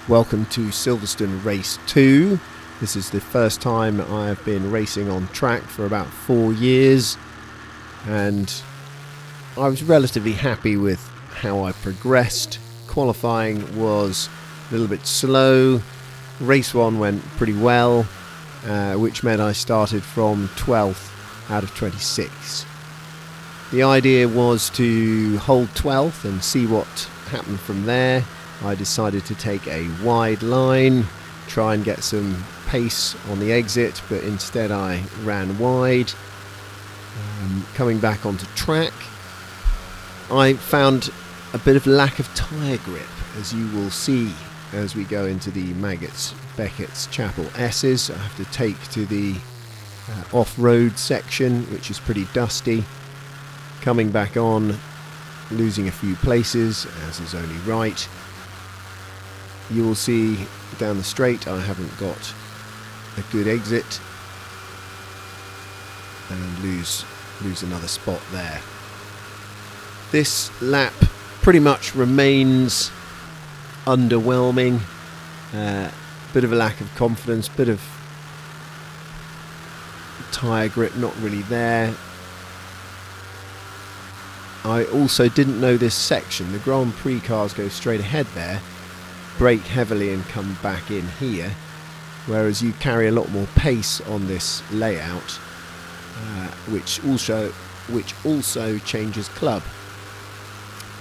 Welcome to Silverstone Race 2. This is the first time I have been racing on track for about 4 years, and I was relatively happy with how I progressed. Qualifying was a little bit slow. Race 1 went pretty well, which meant I started from 12th out of 26. The idea was to hold 12th and see what happened from there. I decided to take a wide line, try and get some pace on the exit, but instead I ran wide. Coming back onto track, I found a bit of lack of tyre grip, as you will see as we go into the Maggots, Beckett's, Chapel S's. I have to take to the off-road section, which is pretty dusty. Coming back on, losing a few places, as is only right. You will see down the straight I haven't got a good exit, and lose another spot there. This lap pretty much remains underwhelming. Bit of a lack of confidence, bit of tyre grip not really there. I also didn't know this section. The Grand Prix cars go straight ahead there, brake heavily and come back in here, whereas you carry a lot more pace on this layout, which also changes club.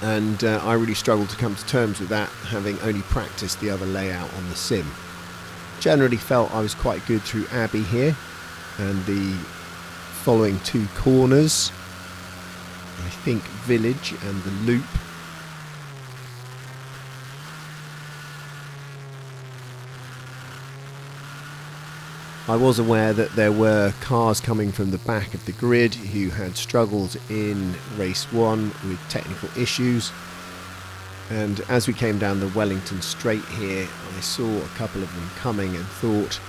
And I really struggled to come to terms with that, having only practiced the other layout on the sim. Generally felt I was quite good through Abbey here, and the following two corners, I think Village and the Loop. I was aware that there were cars coming from the back of the grid who had struggled in race 1 with technical issues, and as we came down the Wellington straight here, I saw a couple of them coming and thought,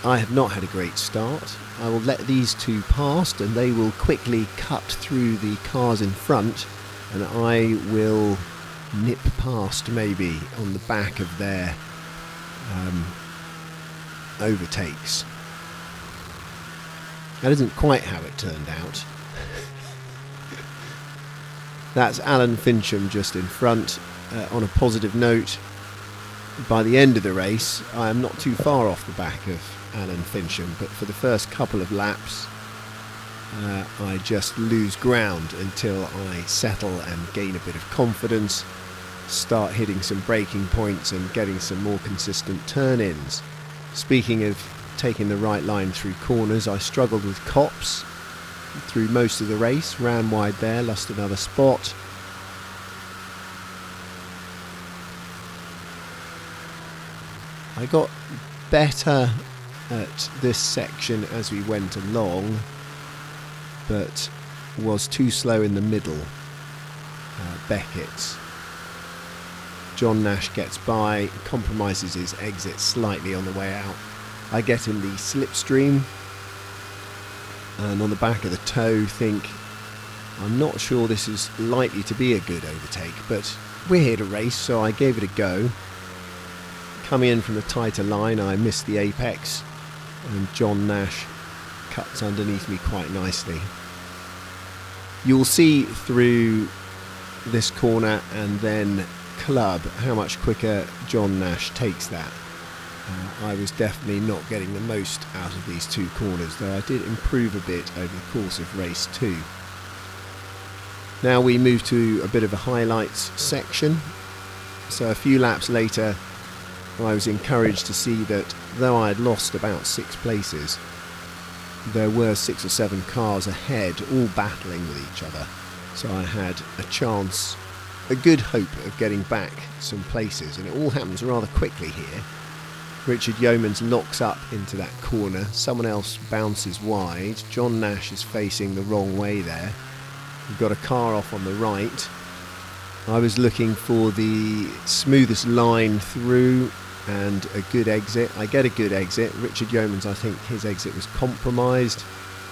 I have not had a great start. I will let these two past and they will quickly cut through the cars in front, and I will nip past maybe on the back of their overtakes. That isn't quite how it turned out. That's Alan Fincham just in front. On a positive note, by the end of the race I am not too far off the back of Alan Fincham, but for the first couple of laps I just lose ground until I settle and gain a bit of confidence, start hitting some braking points and getting some more consistent turn-ins. Speaking of taking the right line through corners, I struggled with Copse through most of the race, ran wide there, lost another spot. I got better at this section as we went along, but was too slow in the middle. Beckett's. John Nash gets by, compromises his exit slightly on the way out. I get in the slipstream, and on the back of the toe think, I'm not sure this is likely to be a good overtake, but we're here to race, so I gave it a go. Coming in from the tighter line, I missed the apex, and John Nash cuts underneath me quite nicely. You'll see through this corner and then club how much quicker John Nash takes that. I was definitely not getting the most out of these two corners, though I did improve a bit over the course of race 2. Now we move to a bit of a highlights section. So a few laps later I was encouraged to see that though I had lost about 6 places, there were 6 or 7 cars ahead, all battling with each other. So I had a chance, a good hope of getting back some places, and it all happens rather quickly here. Richard Yeomans locks up into that corner, someone else bounces wide, John Nash is facing the wrong way there. We've got a car off on the right. I was looking for the smoothest line through and a good exit. I get a good exit. Richard Yeomans, I think his exit was compromised,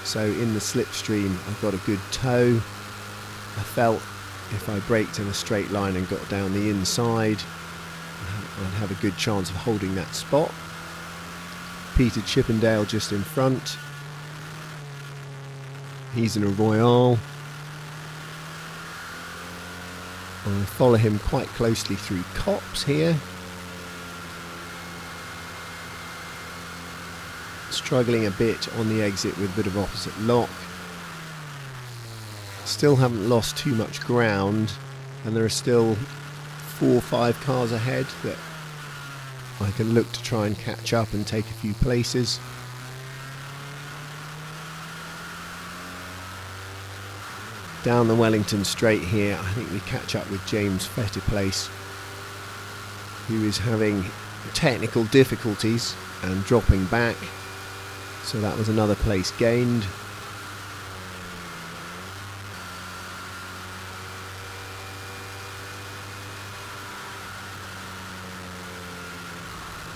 so in the slipstream I've got a good toe. I felt if I braked in a straight line and got down the inside, I'd have a good chance of holding that spot. Peter Chippendale just in front. He's in a Royale. I'll follow him quite closely through Copse here. Struggling a bit on the exit with a bit of opposite lock. Still haven't lost too much ground, and there are still 4 or 5 cars ahead that I can look to try and catch up and take a few places. Down the Wellington Straight here, I think we catch up with James Fetterplace, who is having technical difficulties and dropping back. So that was another place gained.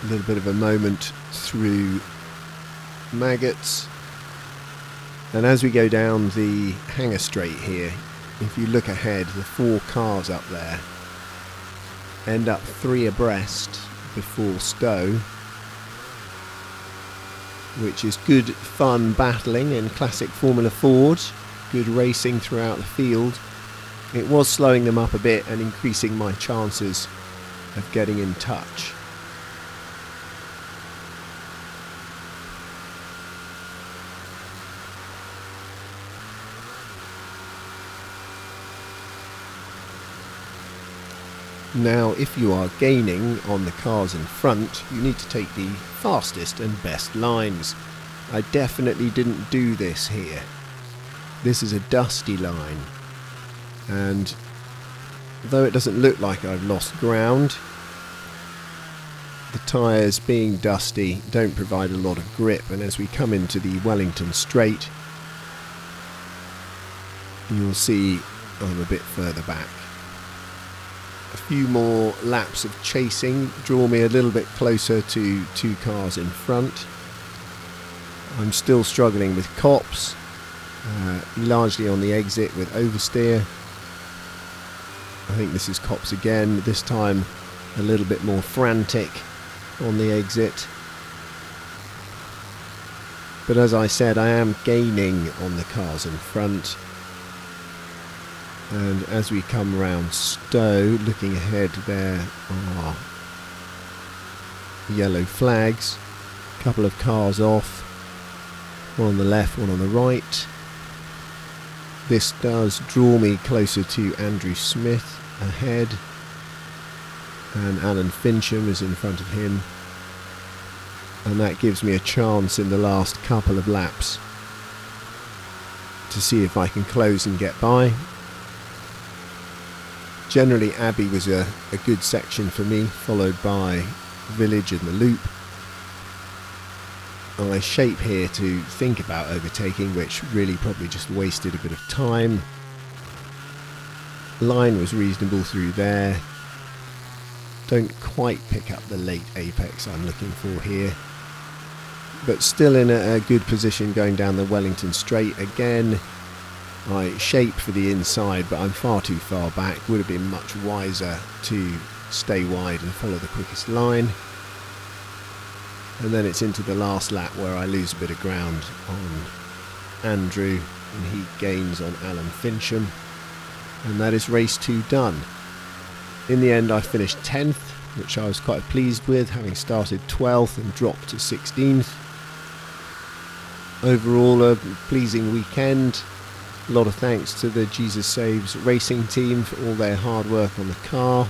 A little bit of a moment through Maggots. And as we go down the Hanger Straight here, if you look ahead, the 4 cars up there end up 3 abreast before Stowe, which is good fun battling in classic Formula Ford, good racing throughout the field. It was slowing them up a bit and increasing my chances of getting in touch. Now, if you are gaining on the cars in front, you need to take the fastest and best lines. I definitely didn't do this here. This is a dusty line, and though it doesn't look like I've lost ground, the tyres being dusty don't provide a lot of grip, and as we come into the Wellington Straight, you'll see I'm a bit further back. A few more laps of chasing draw me a little bit closer to 2 cars in front. I'm still struggling with Copse, largely on the exit with oversteer. I think this is Copse again, this time a little bit more frantic on the exit. But as I said, I am gaining on the cars in front. And as we come round Stowe, looking ahead, there are yellow flags, a couple of cars off, one on the left, one on the right. This does draw me closer to Andrew Smith ahead, and Alan Fincham is in front of him, and that gives me a chance in the last couple of laps to see if I can close and get by. Generally, Abbey was a good section for me, followed by Village and the Loop. I shape here to think about overtaking, which really probably just wasted a bit of time. Line was reasonable through there. Don't quite pick up the late apex I'm looking for here, but still in a good position going down the Wellington Straight. Again, I shape for the inside, but I'm far too far back. Would have been much wiser to stay wide and follow the quickest line. And then it's into the last lap where I lose a bit of ground on Andrew, and he gains on Alan Fincham. And that is race 2 done. In the end, I finished 10th, which I was quite pleased with, having started 12th and dropped to 16th. Overall, a pleasing weekend. A lot of thanks to the Jesus Saves racing team for all their hard work on the car.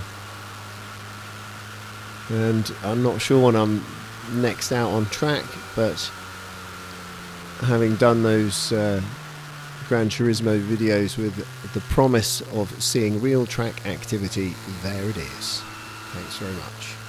And I'm not sure when I'm next out on track, but having done those Gran Turismo videos with the promise of seeing real track activity, there it is. Thanks very much.